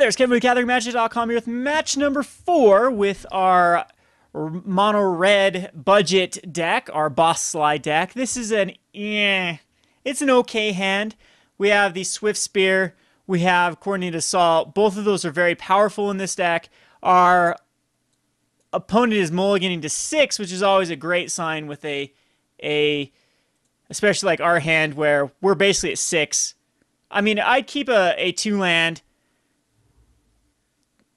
there, it's Kevin with GatheringMagic.com here with match number 4 with our mono red budget deck, our boss slide deck. This is it's an okay hand. We have the Swiftspear, we have Coordinated Assault. Both of those are very powerful in this deck. Our opponent is mulliganing to 6, which is always a great sign with especially like our hand where we're basically at 6. I mean, I'd keep a 2-land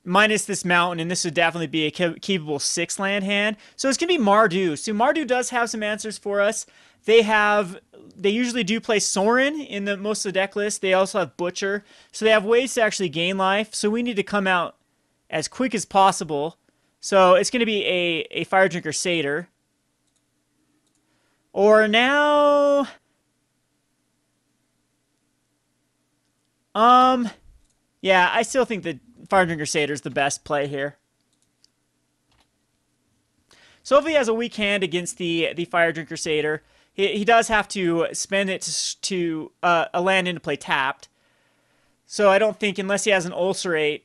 minus this mountain, and this would definitely be a keepable 6-land hand. So it's going to be Mardu. So Mardu does have some answers for us. They usually do play Sorin in most of the deck list. They also have Butcher. So they have ways to actually gain life. So we need to come out as quick as possible. So it's going to be a Firedrinker Satyr. Or now... yeah, I still think that Firedrinker Satyr is the best play here. So if he has a weak hand against the Firedrinker Satyr, he does have to spend it to a land in to play tapped. So I don't think, unless he has an Ulcerate,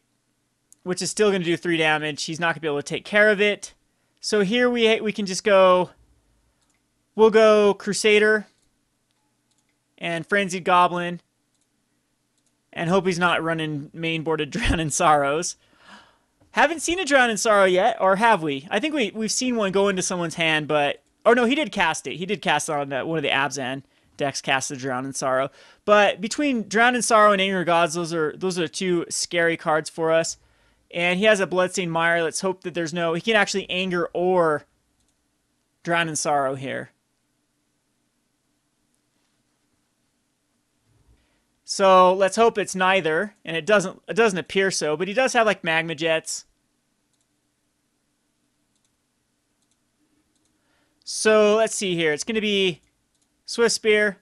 which is still going to do 3 damage, he's not going to be able to take care of it. So here we can just go, we'll go Crusader and Frenzied Goblin, and hope he's not running main board of Drown in Sorrows. Haven't seen a Drown in Sorrow yet, or have we? I think we've seen one go into someone's hand, but... Oh no, he did cast it. He did cast it on one of the Abzan decks, cast the Drown in Sorrow. But between Drown in Sorrow and Anger Gods, those are 2 scary cards for us. And he has a Bloodstained Mire. Let's hope that there's no... He can actually Anger or Drown in Sorrow here. So let's hope it's neither, and it doesn't appear so, but he does have like Magma Jets. So let's see here. It's going to be Swiftspear.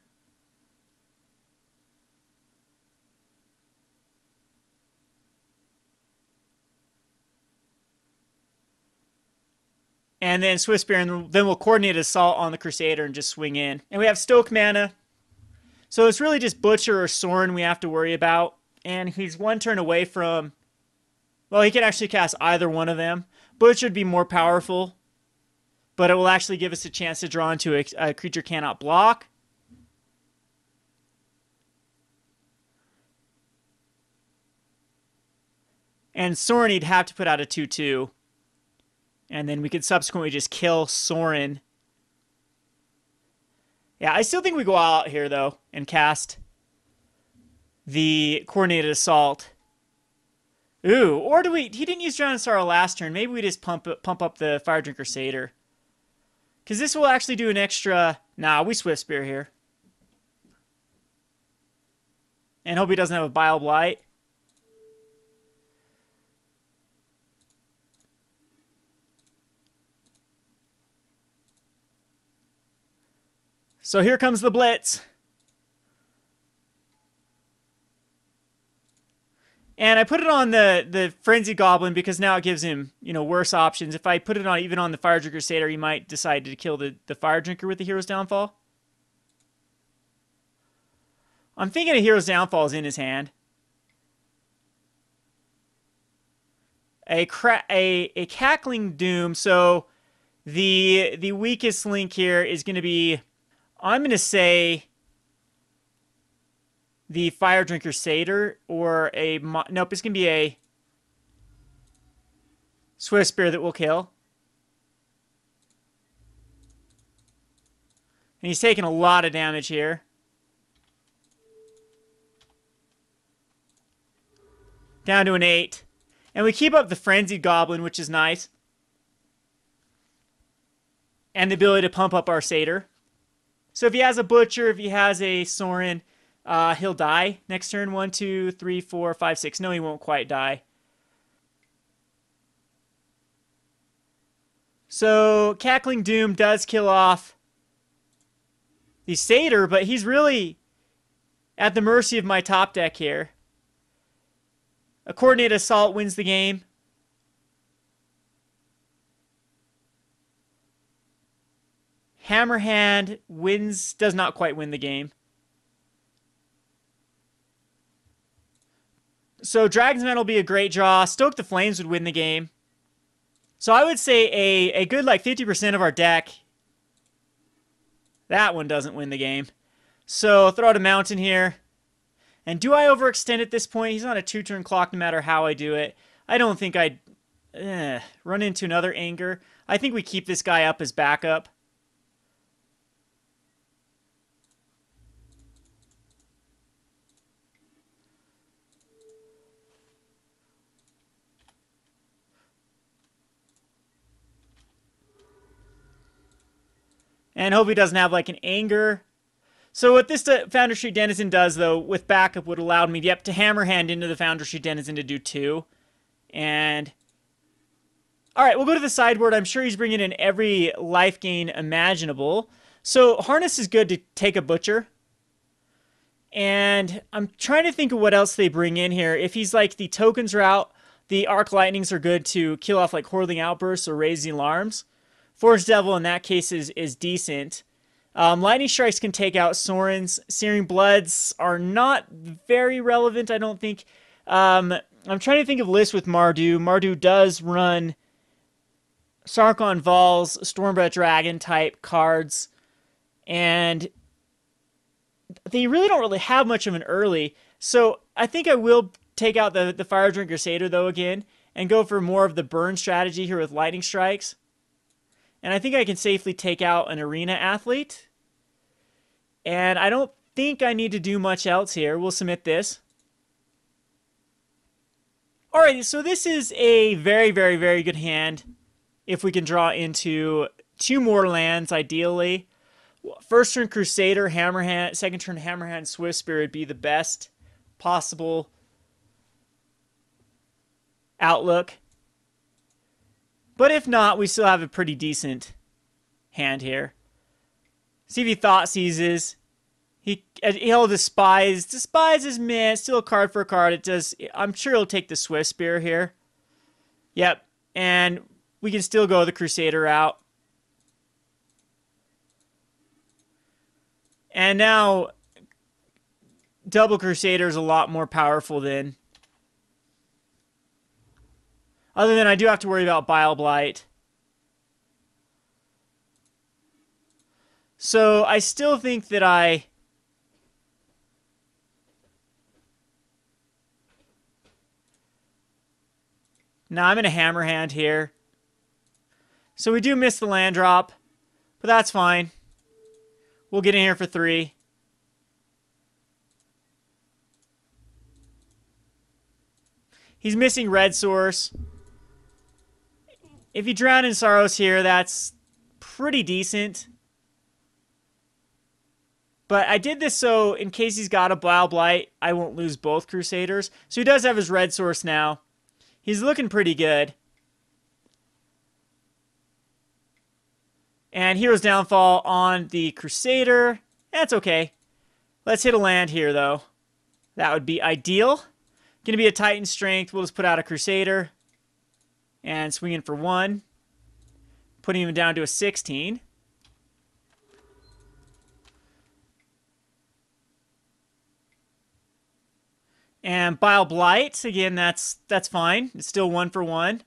And then Swiftspear, and then we'll Coordinate Assault on the Crusader and just swing in. And we have Stoke mana. So it's really just Butcher or Sorin we have to worry about. And he's 1 turn away from... Well, he can actually cast either one of them. Butcher would be more powerful, but it will actually give us a chance to draw into a creature cannot block. And Sorin, he'd have to put out a 2/2. And then we could subsequently just kill Sorin. Yeah, I still think we go all out here, though, and cast the Coordinated Assault. Ooh, or do we... He didn't use Drown in Sorrow last turn. Maybe we just pump up the Firedrinker Satyr. Because this will actually do an extra... Nah, we Swiftspear here. And hope he doesn't have a Bile Blight. So here comes the Blitz. And I put it on the Frenzied Goblin because now it gives him, worse options. If I put it on even on the Firedrinker Satyr, he might decide to kill the Firedrinker with the Hero's Downfall. I'm thinking a Hero's Downfall is in his hand. A Cackling Doom. So the weakest link here is going to be... I'm going to say the Firedrinker Satyr or a... Nope, it's going to be a Swiftspear that will kill. And he's taking a lot of damage here. Down to an 8. And we keep up the Frenzied Goblin, which is nice. And the ability to pump up our Satyr. So if he has a Butcher, if he has a Sorin, he'll die next turn. 1, 2, 3, 4, 5, 6. No, he won't quite die. So Cackling Doom does kill off the Satyr, but he's really at the mercy of my top deck here. A Coordinated Assault wins the game. Hammerhand does not quite win the game. So Dragon's Mantle will be a great draw. Stoke the Flames would win the game. So I would say a good like 50% of our deck. That one doesn't win the game. So throw out a mountain here. And do I overextend at this point? He's on a 2-turn clock no matter how I do it. I don't think I'd run into another anger. I think we keep this guy up as backup. And hope he doesn't have like an anger. So what this Foundry Street Denizen does, though, with backup would allow me, yep, to Hammerhand into the Foundry Street Denizen to do 2. And all right, we'll go to the sideboard. I'm sure he's bringing in every life gain imaginable. So Harness is good to take a Butcher. And I'm trying to think of what else they bring in here. If he's like the tokens route, the Arc Lightnings are good to kill off like Hordeling Outbursts or Raise the Alarms. Forge Devil in that case is decent. Lightning Strikes can take out Sorens. Searing Bloods are not very relevant, I don't think. I'm trying to think of lists with Mardu. Mardu does run Sarkon Vals, Stormbreath Dragon type cards. And they really don't really have much of an early. So I think I will take out the Firedrinker Satyr, though, again. And go for more of the burn strategy here with Lightning Strikes. And I think I can safely take out an Arena Athlete. And I don't think I need to do much else here. We'll submit this. Alright, so this is a very, very, very good hand. If we can draw into 2 more lands, ideally. First turn Crusader, Hammerhand. Second turn Hammerhand, Swiftspear would be the best possible outlook. But if not, we still have a pretty decent hand here. See if he Thought Seizes. He'll Despise. Despise is meh. Still a card for a card. It does. I'm sure he'll take the Swiftspear here. Yep. And we can still go the Crusader route. And now double Crusader is a lot more powerful than. Other than I do have to worry about Bile Blight. So I still think that Now I'm in a Hammerhand here. So we do miss the land drop. But that's fine. We'll get in here for 3. He's missing Red Source. If you Drown in Sorrows here, that's pretty decent. But I did this so in case he's got a Bile Blight, I won't lose both Crusaders. So he does have his Red Source now. He's looking pretty good. And Hero's Downfall on the Crusader. That's okay. Let's hit a land here, though. That would be ideal. Going to be a Titan Strength. We'll just put out a Crusader. And swing in for 1. Putting him down to a 16. And Bile Blight, again, that's fine. It's still 1 for 1.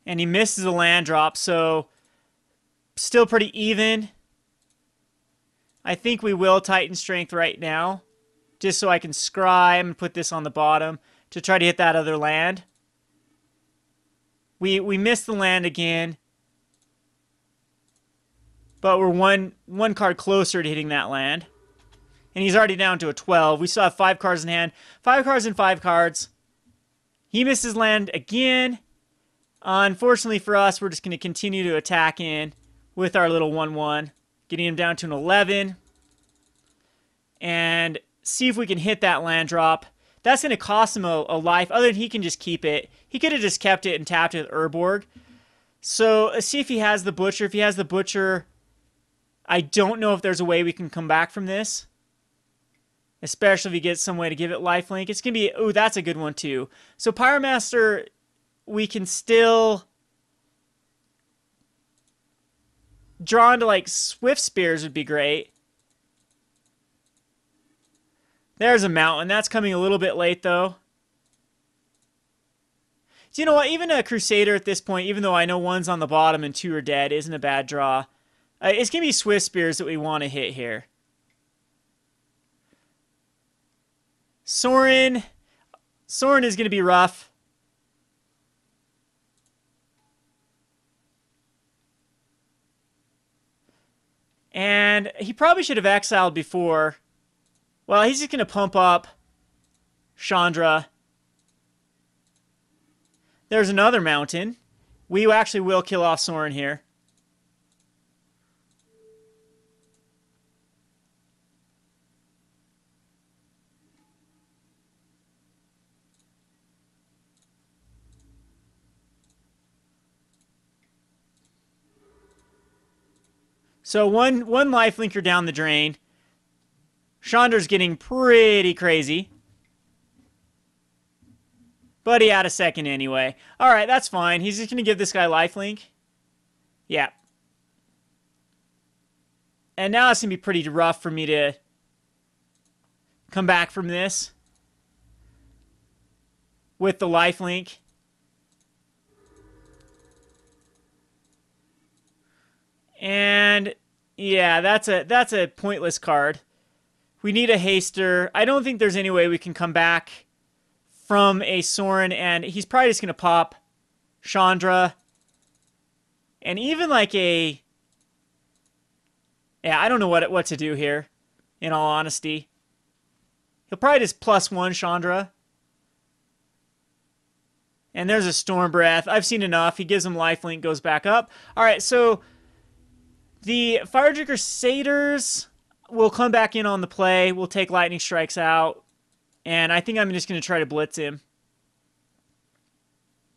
And he misses a land drop, so still pretty even. I think we will Titan Strength right now. Just so I can scry. I'm going to put this on the bottom to try to hit that other land. We missed the land again. But we're one card closer to hitting that land. And he's already down to a 12. We still have 5 cards in hand. 5 cards and 5 cards. He misses land again. Unfortunately for us, we're just going to continue to attack in with our little 1/1. Getting him down to an 11. And see if we can hit that land drop. That's going to cost him a life. Other than he can just keep it. He could have just kept it and tapped it with Urborg. So let's see if he has the Butcher. If he has the Butcher, I don't know if there's a way we can come back from this. Especially if he gets some way to give it lifelink. It's going to be... Oh, that's a good one, too. So Pyromaster, we can still draw into, like, Swiftspears would be great. There's a Mountain. That's coming a little bit late, though. So you know what? Even a Crusader at this point, even though I know one's on the bottom and two are dead, isn't a bad draw. It's going to be Swiftspears that we want to hit here. Sorin. Sorin is going to be rough. And he probably should have exiled before. Well, he's just going to pump up Chandra. There's another mountain. We actually will kill off Sorin here. So one lifelinker down the drain. Chandra's getting pretty crazy. But he had a second anyway. Alright, that's fine. He's just going to give this guy lifelink. Yeah. And now it's going to be pretty rough for me to come back from this with the lifelink. And yeah, that's a pointless card. We need a haster. I don't think there's any way we can come back from a Sorin, and he's probably just going to pop Chandra. And even like a... Yeah, I don't know what to do here, in all honesty. He'll probably just +1 Chandra. And there's a Storm Breath. I've seen enough. He gives him lifelink, goes back up. Alright, so the Firedrinker Satyrs will come back in on the play. We'll take Lightning Strikes out. And I think I'm just going to try to blitz him.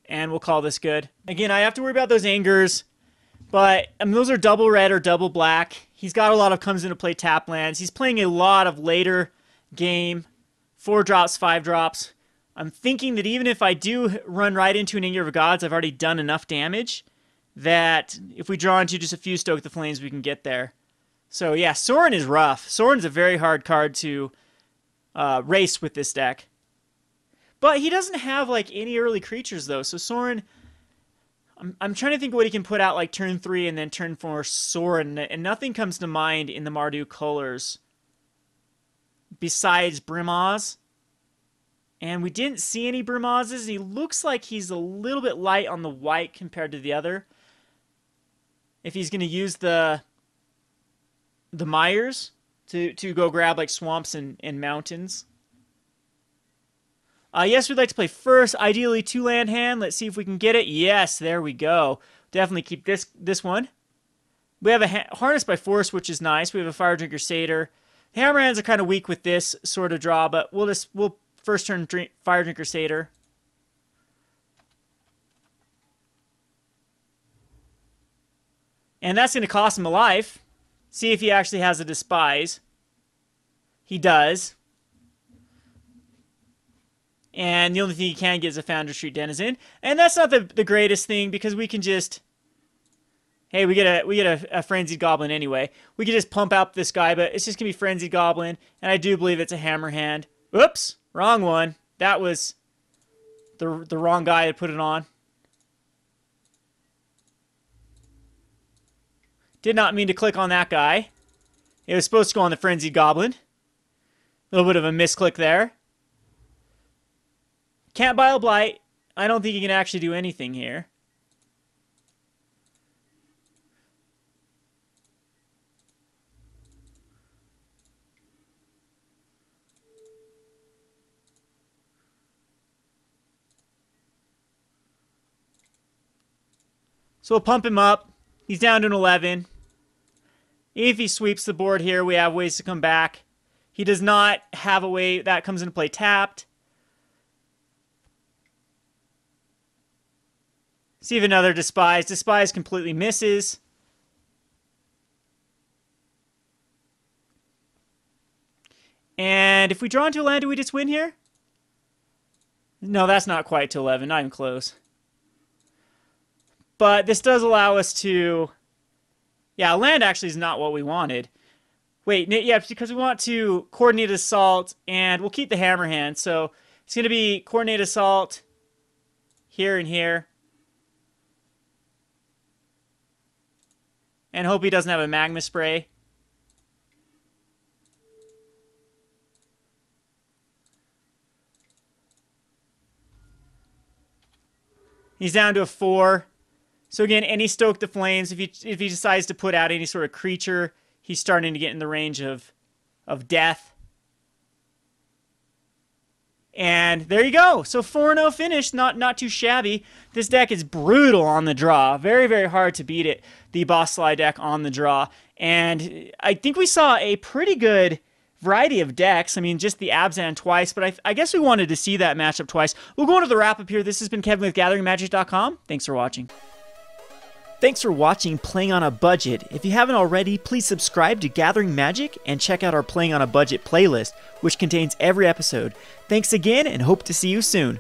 And we'll call this good. Again, I have to worry about those Angers. But I mean, those are double red or double black. He's got a lot of comes into play tap lands. He's playing a lot of later game. 4 drops, 5 drops. I'm thinking that even if I do run right into an Anger of Gods, I've already done enough damage that if we draw into just a few Stoke the Flames, we can get there. So yeah, Sorin is rough. Sorin's a very hard card to race with this deck. But he doesn't have like any early creatures though. So Sorin, I'm trying to think of what he can put out like turn 3 and then turn 4 Sorin, and nothing comes to mind in the Mardu colors besides Brimaz. And we didn't see any Brimazes. He looks like he's a little bit light on the white compared to the other. If he's going to use the Myers to go grab like swamps and mountains. Yes, we'd like to play first. Ideally 2-land hand. Let's see if we can get it. Yes, there we go. Definitely keep this one. We have a Harness by Force, which is nice. We have a Firedrinker Satyr. Hammerhands are kind of weak with this sort of draw, but we'll first turn Firedrinker Satyr. And that's going to cost him a life. See if he actually has a Despise. He does. And the only thing he can get is a Foundry Street Denizen. And that's not the greatest thing, because we can just... Hey, we get a Frenzied Goblin anyway. We can just pump out this guy, but it's just going to be Frenzied Goblin. And I do believe it's a Hammerhand. Oops! Wrong one. That was the wrong guy that put it on. Did not mean to click on that guy. It was supposed to go on the Frenzied Goblin. A little bit of a misclick there. Can't buy a Blight. I don't think he can actually do anything here. So we'll pump him up. He's down to an 11. If he sweeps the board here, we have ways to come back. He does not have a way that comes into play tapped. See if another Despise. Despise completely misses. And if we draw into a land, do we just win here? No, that's not quite to 11. Not even close. But this does allow us to... Yeah, land actually is not what we wanted. Wait, yeah, because we want to Coordinate Assault, and we'll keep the Hammerhand. So it's going to be Coordinate Assault here and here. And hope he doesn't have a magma spray. He's down to a 4. So again, any Stoke the Flames, if he decides to put out any sort of creature, he's starting to get in the range of death. And there you go. So 4-0 finish, not too shabby. This deck is brutal on the draw. Very, very hard to beat it, the Boss Sly deck on the draw. And I think we saw a pretty good variety of decks. I mean, just the Abzan twice, but I guess we wanted to see that matchup twice. We'll go into the wrap-up here. This has been Kevin with GatheringMagic.com. Thanks for watching. Thanks for watching Playing on a Budget. If you haven't already, please subscribe to Gathering Magic and check out our Playing on a Budget playlist, which contains every episode. Thanks again, and hope to see you soon.